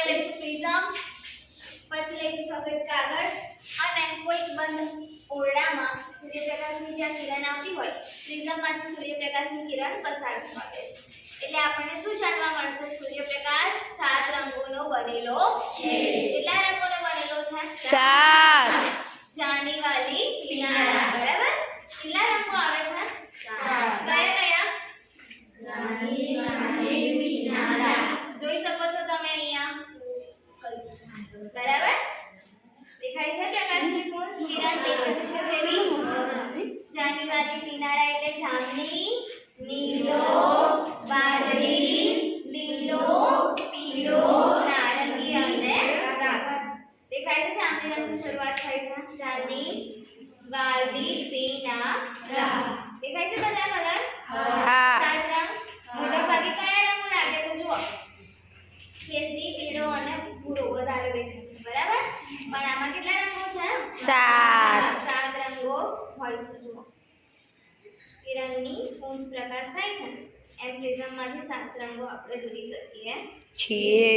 લઈશું પ્રિઝમ, પછી લઈશું સફેદ કાગળ અને કોઈક બંધ ઓરડામાં સૂર્યપ્રકાશની જ્યાં કિરણ આવતી હોય પ્રિઝમમાંથી સૂર્યપ્રકાશની કિરણ પસાર થવા દેશું. એટલે આપણને શું જાણવા મળશે? સૂર્યપ્રકાશ 7 રંગોનો બનેલો છે. કેટલા રંગોનો બનેલો છે? 7. જાની વાલી પીનારા. બરાબર? કેટલા રંગો આવે છે? 7. કયા કયા? જાની વાલી પીનારા. જોઈ શકો છો તમે અહીંયા. બરાબર? દેખાય છે પ્રકાશની પૂંછ કિરણ ઇન્દ્રધનુષ્ય જેવી? જાની વાલી પીનારા એટલે જાંબલી, નીલો, વાદળી, લીલો, પીળો, નારંગી અને રાગણ. દેખાય છે જાંબલી રંગની શરૂઆત થાય છે. જાની વાલી પીનારા. દેખાય છે બધા કલર? હા. 7 રંગ. મોટા ભાગે કયા રંગો લાગે છે? જુઓ, કેસરી, પીળો અને ભૂરો વધારે દેખાય છે. બરાબર? પણ આમાં કેટલા રંગો છે? 7. 7 રંગો હોય છે. જુઓ, કિરણની પૂંછ પ્રકાશ થાય છે એમ પ્રિઝમમાંથી 7 રંગો આપણે જોડી શકીએ છીએ.